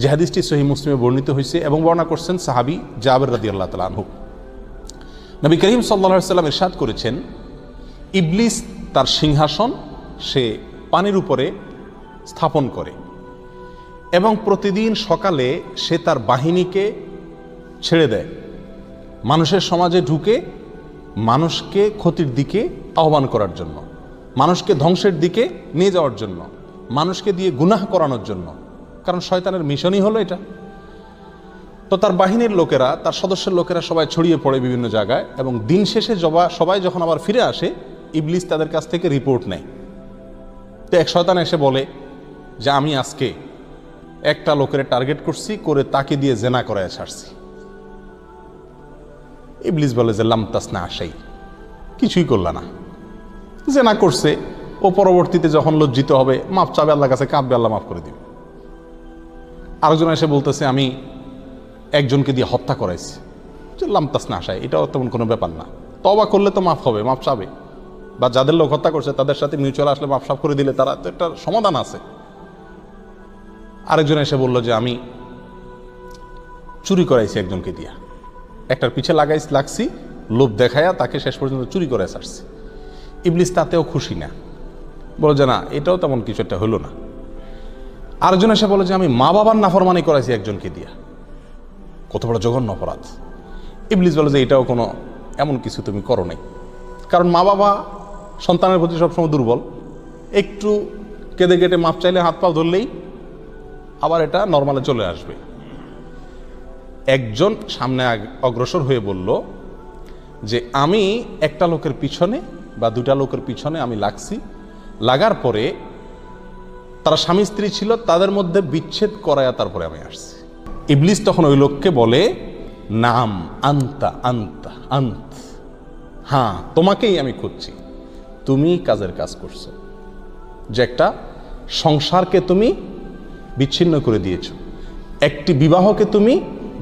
যে হাদিসটি সহিহ মুসলিমে বর্ণিত হয়েছে এবং বর্ণনা করছেন সাহাবী জাবের রাদিয়াল্লাহু তাআলা আনহু। নবী করিম সাল্লাল্লাহু আলাইহি ওয়াসাল্লাম ইরশাদ করেছেন, ইবলিস তার সিংহাসন সে পানির উপরে স্থাপন করে এবং প্রতিদিন সকালে সে তার বাহিনীকে ছেড়ে দেয়, মানুষের সমাজে ঢুকে মানুষকে ক্ষতির দিকে আহ্বান করার জন্য, মানুষকে ধ্বংসের দিকে নিয়ে যাওয়ার জন্য, মানুষকে দিয়ে গুনাহ করানোর জন্য। কারণ শয়তানের মিশনই হলো এটা। তো তার বাহিনীর লোকেরা, তার সদস্যের লোকেরা সবাই ছড়িয়ে পড়ে বিভিন্ন জায়গায়, এবং দিন শেষে সবাই যখন আবার ফিরে আসে, ইবলিস তাদের কাছ থেকে রিপোর্ট নেয়। তো এক শয়তান এসে বলে যে আমি আজকে একটা লোকের টার্গেট করছি, করে তাকে দিয়ে জেনা করায় ছাড়ছি। ইবলিস বলে যে লাম তাসনা আশাই, কিছুই করলা না, জেনা করছে। ও পরবর্তীতে যখন লজ্জিত হবে মাফ চাবে আল্লাহর কাছে, কাঁদবে, আল্লাহ মাফ করে দিবে। আরেকজন এসে বলতেছে আমি একজনকে দিয়ে হত্যা করাইছি, যে লাম তাসনা আশাই, এটাও তেমন কোনো ব্যাপার না, তওবা করলে তো মাফ হবে, মাফ চাবে, বা যাদের লোক হত্যা করছে তাদের সাথে মিউচুয়াল আসলে মাফ সাফ করে দিলে তারা তো একটা সমাধান আছে। আরেকজন এসে বলল যে আমি চুরি করাইছি একজনকে দিয়া, একটার পিছে লাগছি, লোভ দেখায়া তাকে শেষ পর্যন্ত চুরি করে ছাড়ছি। ইবলিস তাতেও খুশি না, বলে যে না, এটাও তেমন কিছু একটা হলো না। আরেকজন এসে বলে যে আমি মা বাবার নাফরমানি করাইছি একজনকে দিয়া, কত বড় জঘন্য অপরাধ। ইবলিস বলে যে এটাও কোনো এমন কিছু তুমি করো নাই, কারণ মা বাবা সন্তানের প্রতি সবসময় দুর্বল, একটু কেঁদে কেটে মাপ চাইলে হাত পা ধরলেই আবার এটা নর্মালে চলে আসবে। একজন সামনে অগ্রসর হয়ে বলল যে আমি একটা লোকের পিছনে বা দুটা লোকের পিছনে আমি লাগছি, লাগার পরে তারা স্বামী স্ত্রী ছিল, তাদের মধ্যে বিচ্ছেদ করায়া তারপরে আমি আসছি। ইবলিস তখন ওই লোককে বলে নাম আন্তা আন্তা আন্ত, হ্যাঁ তোমাকেই আমি খুঁজছি, তুমি কাজের কাজ করছো, যে একটা সংসারকে তুমি বিচ্ছিন্ন করে দিয়েছো, একটি বিবাহকে তুমি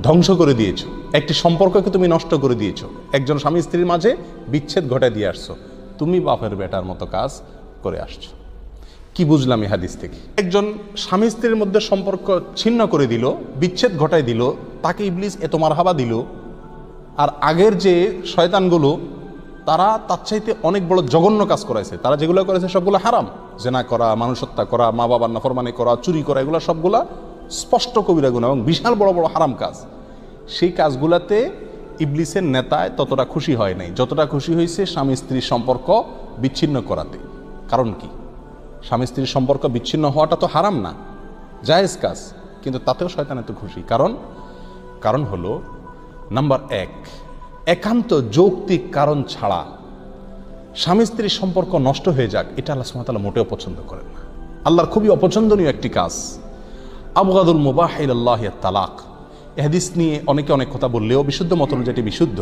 ধ্বংস করে দিয়েছো, একটি সম্পর্ককে তুমি নষ্ট করে দিয়েছো, একজন স্বামী স্ত্রীর মাঝে বিচ্ছেদ ঘটায় দিয়ে আসছো, তুমি বাপের বেটার মতো কাজ করে আসছো। কি বুঝলাম এই হাদিস থেকে? একজন স্বামী স্ত্রীর মধ্যে সম্পর্ক ছিন্ন করে দিল, বিচ্ছেদ ঘটায় দিল, তাকে ইবলিস এত মারহাবা দিল। আর আগের যে শয়তানগুলো তারা তার চাইতে অনেক বড় জঘন্য কাজ করাইছে, তারা যেগুলো করেছে সবগুলো হারাম, জেনা করা, মানুষ হত্যা করা, মা বাবার নাফরমানি করা, চুরি করা, এগুলো সবগুলা স্পষ্ট কবিরা গুনাহ এবং বিশাল বড় বড় হারাম কাজ। সেই কাজগুলাতে ইবলিসের নেতায় ততটা খুশি হয় নাই, যতটা খুশি হয়েছে স্বামী স্ত্রীর সম্পর্ক বিচ্ছিন্ন করাতে। কারণ কি? স্বামী স্ত্রীর সম্পর্ক বিচ্ছিন্ন হওয়াটা তো হারাম না, জায়েজ কাজ, কিন্তু তাতেও শয়তান এত খুশি। কারণ হলো নাম্বার এক, একান্ত যৌক্তিক কারণ ছাড়া স্বামী স্ত্রীর সম্পর্ক নষ্ট হয়ে যাক, এটা আল্লাহ সুবহানাহু ওয়া তাআলা মোটেও পছন্দ করেন না। আল্লাহর খুবই অপছন্দনীয় একটি কাজ। আবগাদুল মুবাহ ইলাল্লাহি আত-তালাক। এই হাদিস নিয়ে অনেকে অনেক কথা বললেও বিশুদ্ধ মত অনুযায়ী এটি বিশুদ্ধ।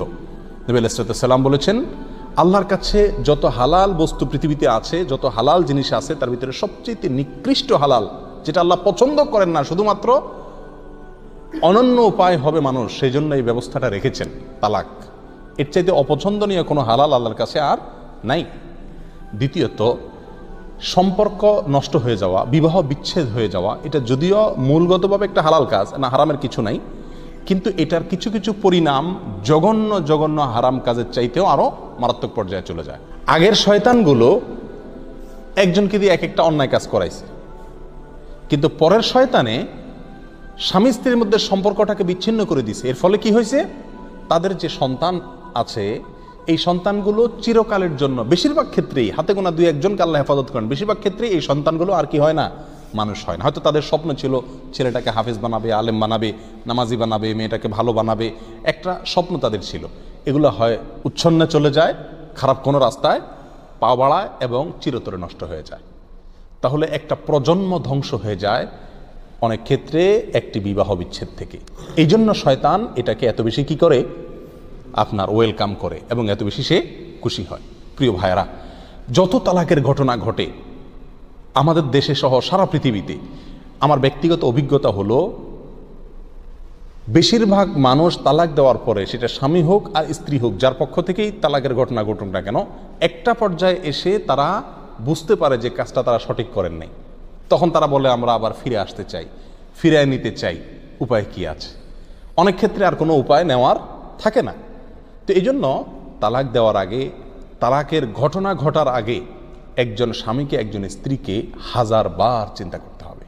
নবী আলাইহিস সালাম বলেছেন, আল্লাহর কাছে যত হালাল বস্তু পৃথিবীতে আছে, যত হালাল জিনিস আছে, তার ভিতরে সবচেয়ে নিকৃষ্ট হালাল, যেটা আল্লাহ পছন্দ করেন না, শুধুমাত্র অনন্য উপায় হবে মানুষ, সেই জন্য এই ব্যবস্থাটা রেখেছেন, তালাক। এর চাইতে অপছন্দনীয় কোনো হালাল আল্লাহর কাছে আর নাই। দ্বিতীয়ত, সম্পর্ক নষ্ট হয়ে যাওয়া, বিবাহ বিচ্ছেদ হয়ে যাওয়া, এটা যদিও মূলগতভাবে একটা হালাল কাজ না, হারামের কিছু নাই, কিন্তু এটার কিছু কিছু পরিণাম জঘন্য জঘন্য হারাম কাজের চাইতেও আরো মারাত্মক পর্যায়ে চলে যায়। আগের শয়তানগুলো একজনকে দিয়ে এক একটা অন্যায় কাজ করাইছে, কিন্তু পরের শয়তানে স্বামী স্ত্রীর মধ্যে সম্পর্কটাকে বিচ্ছিন্ন করে দিছে। এর ফলে কি হয়েছে? তাদের যে সন্তান আছে, এই সন্তানগুলো চিরকালের জন্য, বেশিরভাগ ক্ষেত্রেই, হাতে গোনা দুই একজনকে আল্লাহ হেফাজত করেন, বেশিরভাগ ক্ষেত্রেই এই সন্তানগুলো আর কি হয় না, মানুষ হয় না। হয়তো তাদের স্বপ্ন ছিল ছেলেটাকে হাফেজ বানাবে, আলেম বানাবে, নামাজি বানাবে, মেয়েটাকে ভালো বানাবে, একটা স্বপ্ন তাদের ছিল। এগুলো হয় উচ্ছন্নে চলে যায়, খারাপ কোনো রাস্তায় পা বাড়ায় এবং চিরতরে নষ্ট হয়ে যায়। তাহলে একটা প্রজন্ম ধ্বংস হয়ে যায় অনেক ক্ষেত্রে একটি বিবাহ বিচ্ছেদ থেকে। এই জন্য শয়তান এটাকে এত বেশি কি করে, আপনার ওয়েলকাম করে এবং এত বেশি সে খুশি হয়। প্রিয় ভাইয়েরা, যত তালাকের ঘটনা ঘটে আমাদের দেশে সহ সারা পৃথিবীতে, আমার ব্যক্তিগত অভিজ্ঞতা হলো বেশিরভাগ মানুষ তালাক দেওয়ার পরে, সেটা স্বামী হোক আর স্ত্রী হোক, যার পক্ষ থেকেই তালাকের ঘটনা ঘটুক না কেন, একটা পর্যায়ে এসে তারা বুঝতে পারে যে কাজটা তারা সঠিক করেন নাই। তখন তারা বলে আমরা আবার ফিরে আসতে চাই, ফিরিয়ে নিতে চাই, উপায় কি আছে? অনেক ক্ষেত্রে আর কোনো উপায় নেওয়ার থাকে না। তো এই জন্য তালাক দেওয়ার আগে, তালাকের ঘটনা ঘটার আগে একজন স্বামীকে একজন স্ত্রীকে 1000 বার চিন্তা করতে হবে।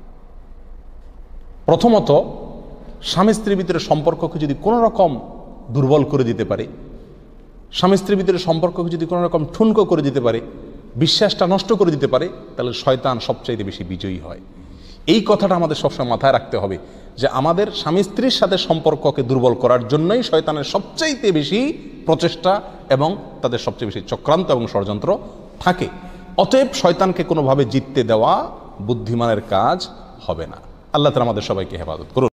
প্রথমত, স্বামী স্ত্রীর ভিতরে সম্পর্ককে যদি কোনো রকম দুর্বল করে দিতে পারে, স্বামী স্ত্রীর ভিতরে সম্পর্ককে যদি কোনো রকম ঠুনকো করে দিতে পারে, বিশ্বাসটা নষ্ট করে দিতে পারে, তাহলে শয়তান সবচাইতে বেশি বিজয়ী হয়। এই কথাটা আমাদের সবসময় মাথায় রাখতে হবে যে আমাদের স্বামী স্ত্রীর সাথে সম্পর্ককে দুর্বল করার জন্যই শয়তানের সবচাইতে বেশি প্রচেষ্টা এবং তাদের সবচেয়ে বেশি চক্রান্ত এবং ষড়যন্ত্র থাকে। অতএব শয়তানকে কোনোভাবে জিততে দেওয়া বুদ্ধিমানের কাজ হবে না। আল্লাহ তাআলা আমাদের সবাইকে হেফাজত করুন।